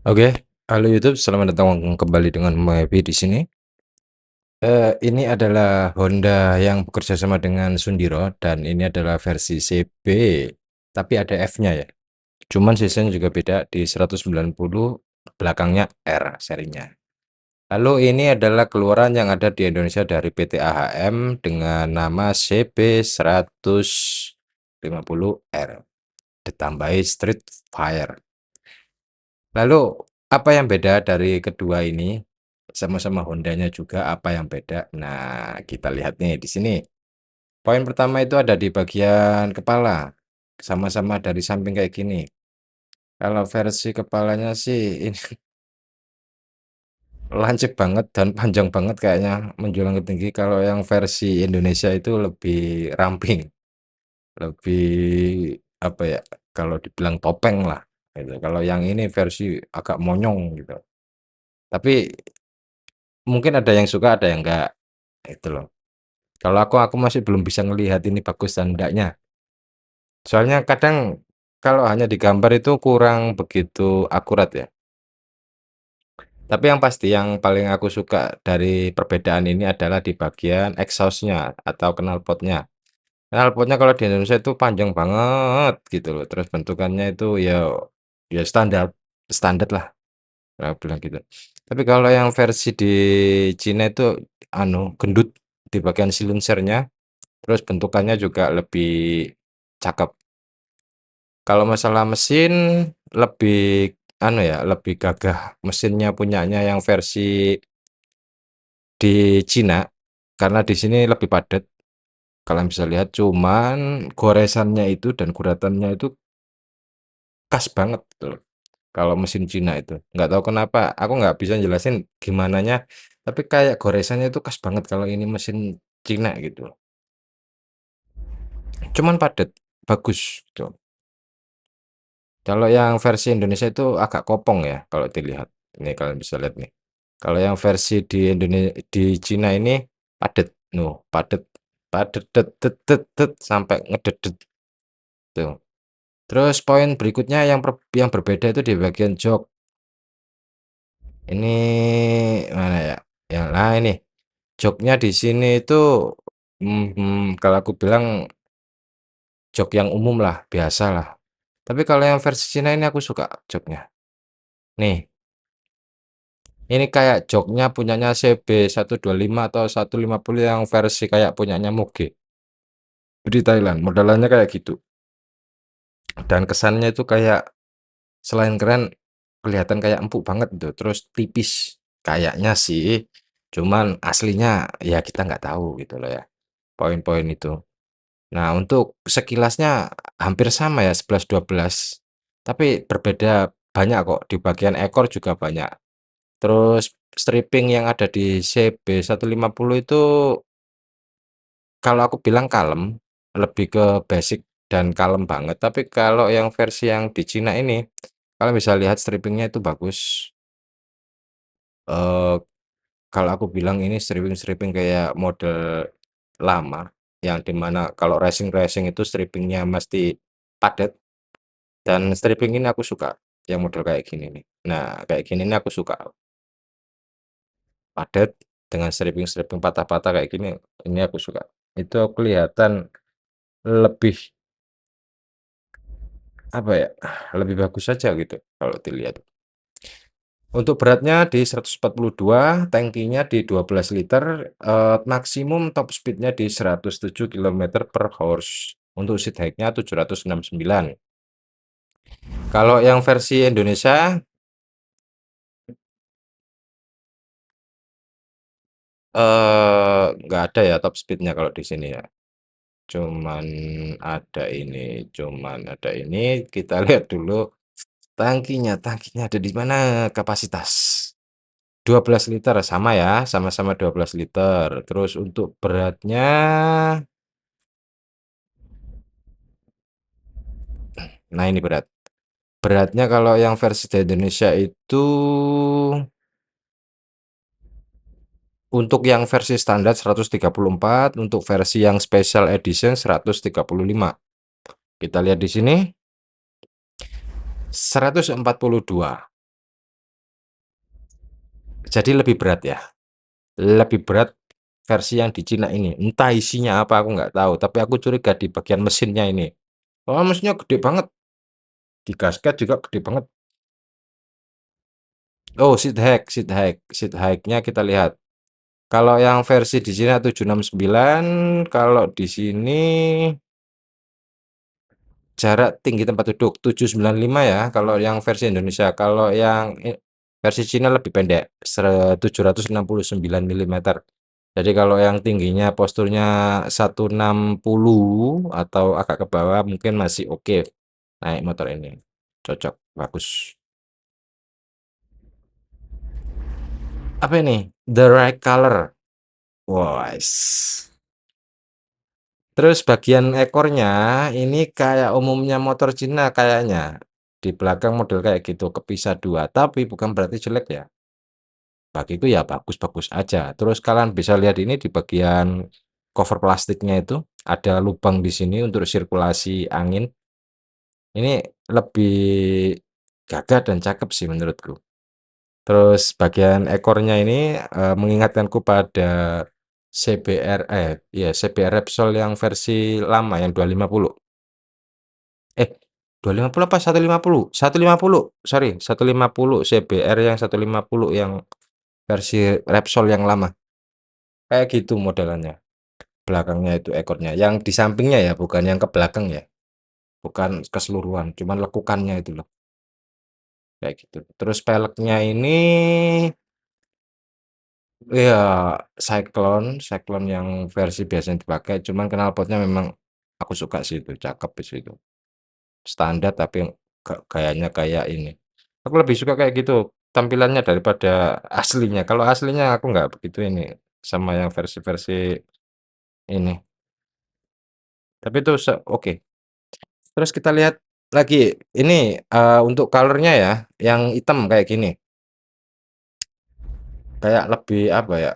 Oke, halo YouTube, selamat datang kembali dengan Maevi di sini. Ini adalah Honda yang bekerja sama dengan Sundiro dan ini adalah versi CB, tapi ada F-nya ya. Cuman cc juga beda di 190, belakangnya R serinya. Lalu ini adalah keluaran yang ada di Indonesia dari PT AHM dengan nama CB150R, ditambahi Street Fire. Lalu apa yang beda dari kedua ini? Sama-sama Hondanya juga, apa yang beda? Nah, kita lihat nih di sini. Poin pertama itu ada di bagian kepala. Sama-sama dari samping kayak gini. Kalau versi kepalanya sih ini lancip banget dan panjang banget kayaknya menjulang ke tinggi. Kalau yang versi Indonesia itu lebih ramping, lebih apa ya? Kalau dibilang topeng lah gitu. Kalau yang ini versi agak monyong gitu. Tapi mungkin ada yang suka, ada yang enggak, itu loh. Kalau aku masih belum bisa ngelihat ini bagus dan enggaknya. Soalnya kadang kalau hanya digambar itu kurang begitu akurat ya. Tapi yang pasti yang paling aku suka dari perbedaan ini adalah di bagian exhaust-nya atau knalpotnya. Knalpotnya kalau di Indonesia itu panjang banget gitu loh. Terus bentukannya itu ya standar standar lah, aku bilang gitu. Tapi kalau yang versi di Cina itu gendut di bagian silencernya. Terus bentukannya juga lebih cakep. Kalau masalah mesin lebih lebih gagah mesinnya punyanya yang versi di Cina, karena di sini lebih padat. Kalian bisa lihat, cuman goresannya itu dan guratannya itu khas banget gitu loh. Kalau mesin Cina itu, nggak tahu kenapa, aku nggak bisa jelasin gimananya, tapi kayak goresannya itu khas banget kalau ini mesin Cina gitu. Cuman padat, bagus gitu. Kalau yang versi Indonesia itu agak kopong ya kalau dilihat. Ini kalian bisa lihat nih. Kalau yang versi di Cina ini padet, padet, padet, det, det, det, det, sampai ngededet tuh. Terus poin berikutnya yang berbeda itu di bagian jok. Ini mana ya? Ini joknya di sini itu kalau aku bilang jok yang umum lah, biasa lah. Tapi kalau yang versi Cina ini aku suka joknya. Nih, ini kayak joknya punyanya CB125 atau 150 yang versi kayak punyanya Muge di Thailand. Modelannya kayak gitu. Dan kesannya itu kayak selain keren, kelihatan kayak empuk banget gitu. Terus tipis. Kayaknya sih. Cuman aslinya ya kita nggak tahu gitu loh ya. Poin-poin itu. Nah, untuk sekilasnya hampir sama ya 11-12. Tapi berbeda banyak kok. Di bagian ekor juga banyak. Terus stripping yang ada di CB150 itu kalau aku bilang kalem, lebih ke basic dan kalem banget. Tapi kalau yang versi yang di Cina ini, kalian bisa lihat strippingnya itu bagus. Eh, kalau aku bilang ini stripping-stripping kayak model lama, yang dimana kalau racing-racing itu strippingnya mesti padat. Dan stripping ini aku suka, yang model kayak gini nih. Nah, kayak gini nih aku suka. Padat dengan stripping-stripping patah-patah kayak gini, ini aku suka. Itu kelihatan lebih apa ya, lebih bagus saja gitu kalau dilihat. Untuk beratnya di 142, tangkinya di 12 liter, maksimum top speed-nya di 107 km/h. Untuk seat height-nya 769. Kalau yang versi Indonesia, nggak ada ya top speed-nya kalau di sini ya. Cuman ada ini, kita lihat dulu tangkinya ada di mana kapasitas. 12 liter sama ya, sama-sama 12 liter. Terus untuk beratnya, nah ini berat. Beratnya kalau yang versi di Indonesia itu untuk yang versi standar 134, untuk versi yang special edition 135. Kita lihat di sini 142. Jadi lebih berat ya? Lebih berat versi yang di Cina ini. Entah isinya apa aku nggak tahu, tapi aku curiga di bagian mesinnya ini. Oh, mesinnya gede banget, di gasket juga gede banget. Oh, seat height-nya kita lihat. Kalau yang versi di Cina 769, kalau di sini jarak tinggi tempat duduk 795 ya, kalau yang versi Indonesia. Kalau yang versi Cina lebih pendek, 769 milimeter. Jadi kalau yang tingginya posturnya 160 atau agak ke bawah mungkin masih oke naik motor ini. Cocok, bagus. Apa ini? The right color. Wais. Terus bagian ekornya ini kayak umumnya motor Cina kayaknya. Di belakang model kayak gitu, kepisah dua. Tapi bukan berarti jelek ya. Bagiku ya bagus-bagus aja. Terus kalian bisa lihat ini di bagian cover plastiknya itu ada lubang di sini untuk sirkulasi angin. Ini lebih gagah dan cakep sih menurutku. Terus bagian ekornya ini mengingatkanku pada CBR ya CBR Repsol yang versi lama yang 250. 250 apa 150? 150. Sorry, 150 CBR yang 150 yang versi Repsol yang lama. Kayak gitu modelannya. Belakangnya itu ekornya. Yang di sampingnya ya, bukan yang ke belakang ya. Bukan keseluruhan, cuman lekukannya itu loh. Kayak gitu. Terus peleknya ini ya Cyclone yang versi biasa yang dipakai, cuman knalpotnya memang aku suka sih itu, cakep sih itu. Standar tapi gayanya kayak ini. Aku lebih suka kayak gitu tampilannya daripada aslinya. Kalau aslinya aku nggak begitu ini sama yang versi-versi ini. Tapi itu oke. Terus kita lihat lagi ini untuk colornya ya, yang hitam kayak gini. Kayak lebih apa ya?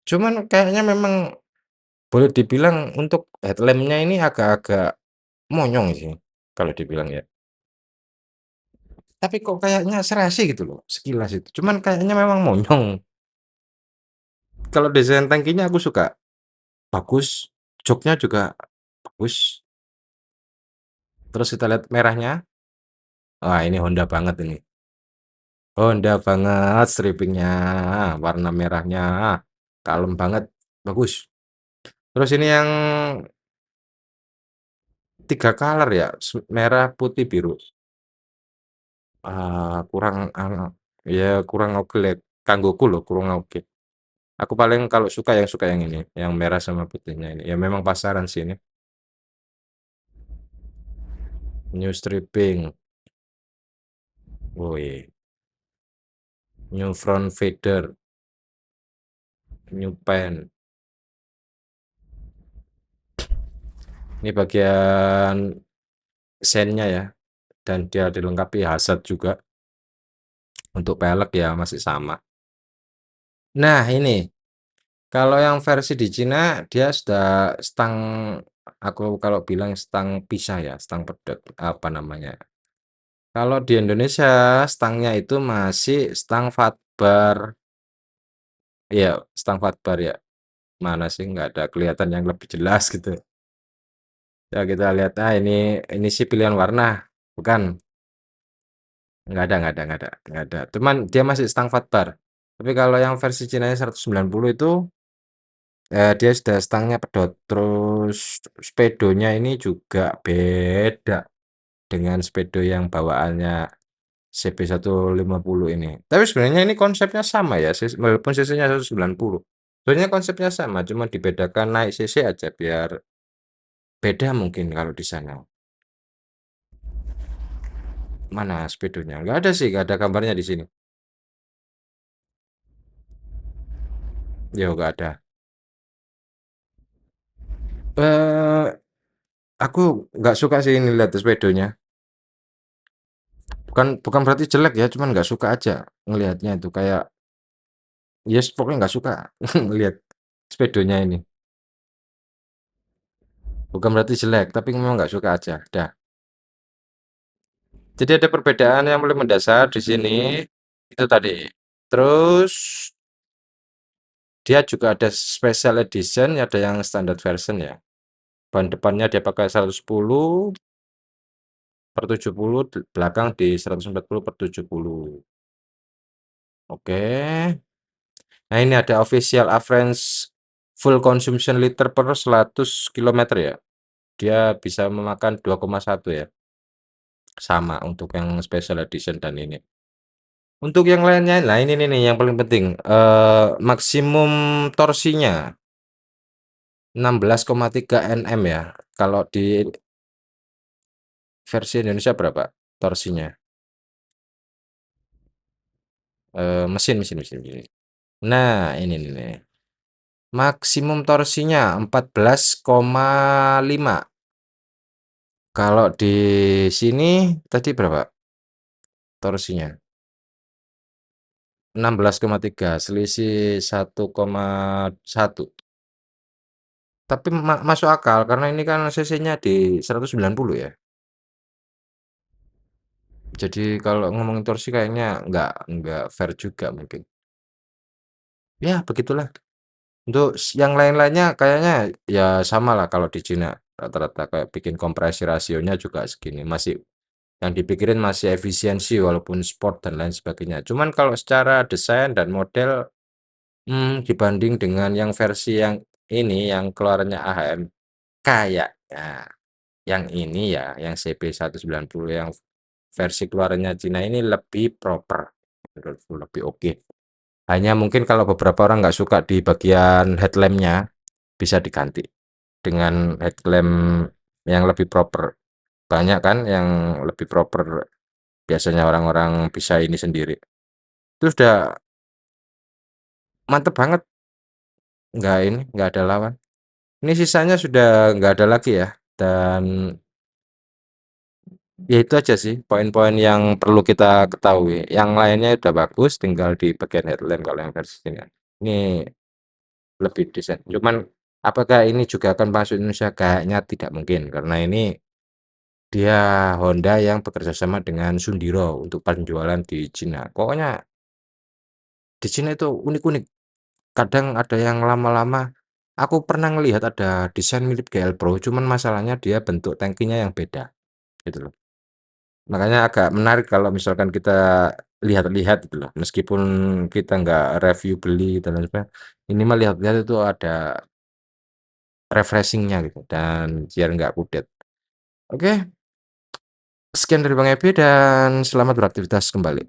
Cuman kayaknya memang boleh dibilang untuk headlamp-nya ini agak-agak monyong sih kalau dibilang ya. Tapi kok kayaknya serasi gitu loh, sekilas itu. Cuman kayaknya memang monyong. Kalau desain tangkinya aku suka, bagus, joknya juga bagus. Terus kita lihat merahnya, wah ini Honda banget ini. Honda banget stripingnya, warna merahnya, kalem banget, bagus. Terus ini yang tiga color ya, merah, putih, biru. Kurang ya kurang oke lah, kanggoku loh, kurang oke. Aku paling kalau suka yang ini, yang merah sama putihnya ini. Ya memang pasaran sih ini. New stripping, woi, new front fader, new pen. Ini bagian sennya ya, dan dia dilengkapi hazard juga. Untuk pelek ya masih sama. Nah ini, kalau yang versi di Cina dia sudah stang, aku kalau bilang stang pisah ya, stang pedot apa namanya. Kalau di Indonesia stangnya itu masih stang fatbar. Iya, stang fatbar ya. Mana sih nggak ada kelihatan yang lebih jelas gitu. Ya kita lihat, ini sih pilihan warna, bukan? Nggak ada. Cuman dia masih stang fatbar. Tapi kalau yang versi Cina 190 itu dia sudah stangnya pedot. Terus speedonya ini juga beda dengan speedo yang bawaannya CB150 ini. Tapi sebenarnya ini konsepnya sama ya, walaupun cc-nya 190. Sebenarnya konsepnya sama, cuma dibedakan naik cc aja biar beda mungkin kalau di sana. Mana speedonya? Nggak ada sih, nggak ada gambarnya di sini. Ya nggak ada. Eh, aku nggak suka sih ini lihat speedonya. Bukan berarti jelek ya, cuman nggak suka aja ngelihatnya itu kayak yes pokoknya nggak suka ngelihat speedonya ini. Bukan berarti jelek, tapi memang nggak suka aja. Dah. Jadi ada perbedaan yang paling mendasar di sini itu tadi. Terus dia juga ada special edition, ada yang standard version ya. Ban depannya dia pakai 110/70, belakang di 140/70. Oke. Nah, ini ada official average full consumption liter per 100 kilometer ya. Dia bisa memakan 2,1 ya. Sama untuk yang special edition dan ini. Untuk yang lainnya, nah ini nih yang paling penting, maksimum torsinya 16,3 Nm ya. Kalau di versi Indonesia berapa torsinya? Mesin. Nah, ini nih. Maksimum torsinya 14,5. Kalau di sini tadi berapa torsinya? 16,3, selisih 1,1. Tapi masuk akal karena ini kan cc-nya di 190 ya. Jadi kalau ngomongin torsi kayaknya nggak fair juga mungkin. Ya begitulah. Untuk yang lain-lainnya kayaknya ya sama lah kalau di Cina. Rata-rata kayak bikin kompresi rasionya juga segini. Masih yang dipikirin masih efisiensi walaupun sport dan lain sebagainya. Cuman kalau secara desain dan model dibanding dengan yang versi yang ini yang keluarannya AHM kayaknya yang ini ya, yang CB190 yang versi keluarannya Cina ini lebih proper, menurutku lebih oke. Hanya mungkin kalau beberapa orang nggak suka di bagian headlamp-nya, bisa diganti dengan headlamp yang lebih proper. Banyak kan yang lebih proper, biasanya orang-orang bisa ini sendiri. Itu sudah mantep banget, nggak ada lawan. Ini sisanya sudah nggak ada lagi ya, dan ya itu aja sih poin-poin yang perlu kita ketahui. Yang lainnya udah bagus, tinggal di bagian headlamp kalau yang versi ini. Ini lebih desain. Cuman apakah ini juga akan masuk Indonesia? Kayaknya tidak mungkin karena ini dia Honda yang bekerja sama dengan Sundiro untuk penjualan di Cina. Pokoknya di Cina itu unik-unik. Kadang ada yang lama-lama. Aku pernah ngelihat ada desain mirip GL Pro, cuman masalahnya dia bentuk tangkinya yang beda, gitu loh. Makanya agak menarik kalau misalkan kita lihat-lihat gitu loh, meskipun kita nggak review beli dan lain sebagainya, ini mah lihat-lihat itu ada refreshing-nya gitu dan biar nggak kudet. Oke, sekian dari Bang Ebi dan selamat beraktivitas kembali.